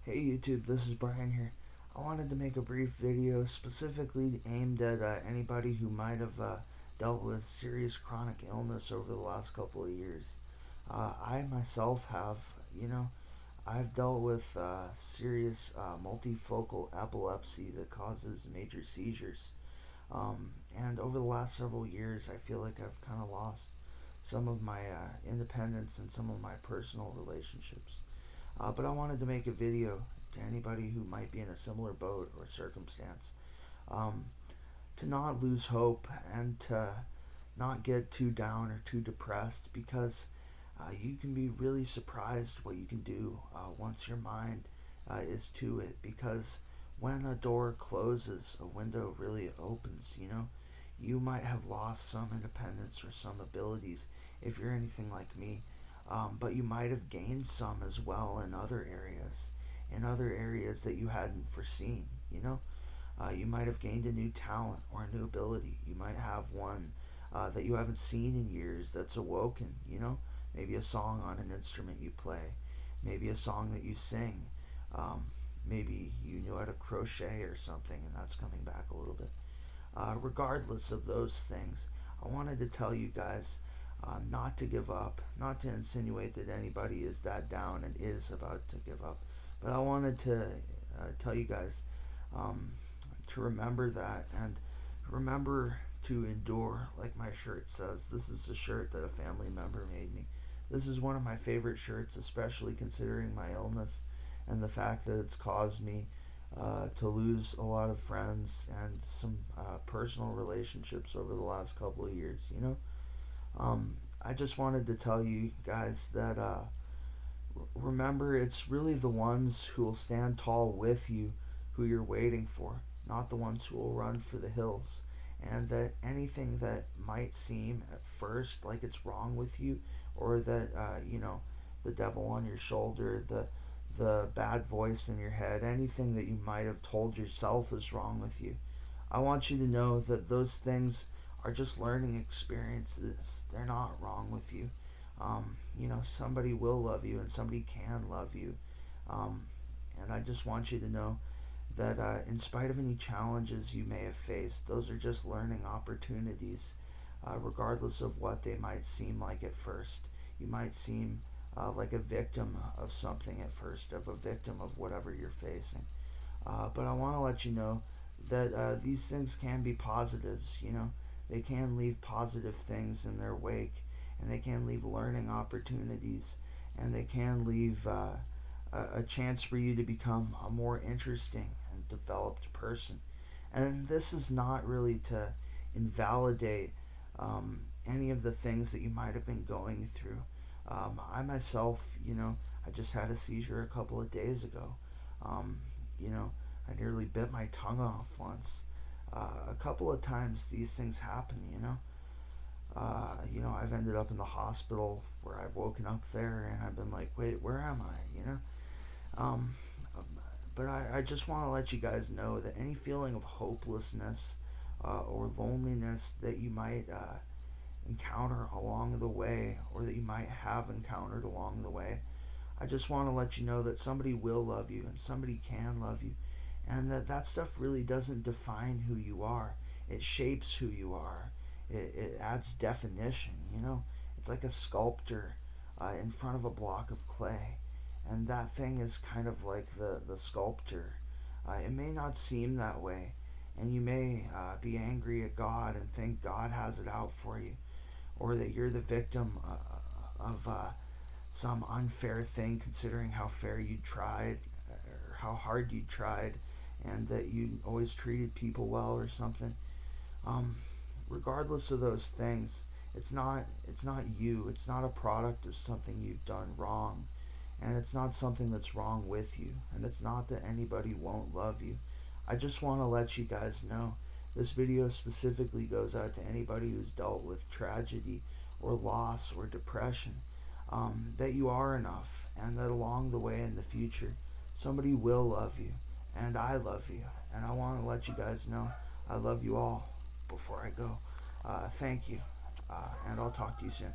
Hey YouTube, this is Brian here. I wanted to make a brief video specifically aimed at anybody who might have dealt with serious chronic illness over the last couple of years. I myself have, you know, I've dealt with serious multifocal epilepsy that causes major seizures. And over the last several years, I feel like I've kind of lost some of my independence and some of my personal relationships. But I wanted to make a video to anybody who might be in a similar boat or circumstance, um, to not lose hope and to not get too down or too depressed, because you can be really surprised what you can do once your mind is to it. Because when a door closes, a window really opens. You might have lost some independence or some abilities if you're anything like me, but you might have gained some as well in other areas that you hadn't foreseen. You might have gained a new talent or a new ability. You might have one that you haven't seen in years that's awoken. Maybe a song on an instrument you play, maybe a song that you sing, maybe you knew how to crochet or something and that's coming back a little bit. Regardless of those things, I wanted to tell you guys not to give up, not to insinuate that anybody is that down and is about to give up. But I wanted to tell you guys to remember that, and remember to endure, like my shirt says. This is a shirt that a family member made me. This is one of my favorite shirts, especially considering my illness and the fact that it's caused me to lose a lot of friends and some personal relationships over the last couple of years. I just wanted to tell you guys that remember, it's really the ones who will stand tall with you who you're waiting for, not the ones who will run for the hills. And that anything that might seem at first like it's wrong with you, or that the devil on your shoulder, the bad voice in your head, anything that you might have told yourself is wrong with you, I want you to know that those things are just learning experiences. They're not wrong with you. Somebody will love you and somebody can love you. Um, and I just want you to know that in spite of any challenges you may have faced, those are just learning opportunities, regardless of what they might seem like at first. You might seem like a victim of something at first, of a victim of whatever you're facing. But I want to let you know that these things can be positives. They can leave positive things in their wake, and they can leave learning opportunities, and they can leave a chance for you to become a more interesting and developed person. And this is not really to invalidate any of the things that you might have been going through. I myself, I just had a seizure a couple of days ago. Um, I nearly bit my tongue off once. A couple of times these things happen. I've ended up in the hospital where I've woken up there and I've been like, wait, where am I? Um, but I just want to let you guys know that any feeling of hopelessness or loneliness that you might encounter along the way, or that you might have encountered along the way, I just want to let you know that somebody will love you and somebody can love you, and that stuff really doesn't define who you are. It shapes who you are. It adds definition. It's like a sculptor in front of a block of clay, and that thing is kind of like the sculptor. It may not seem that way, and you may be angry at God and think God has it out for you, or that you're the victim of some unfair thing, considering how fair you tried, or how hard you tried, and that you always treated people well or something. Um, Regardless of those things, it's not you. It's not a product of something you've done wrong, and it's not something that's wrong with you, and it's not that anybody won't love you. I just want to let you guys know this video specifically goes out to anybody who's dealt with tragedy or loss or depression, that you are enough, and that along the way in the future somebody will love you, and I love you, and I want to let you guys know I love you all before I go. Thank you, and I'll talk to you soon.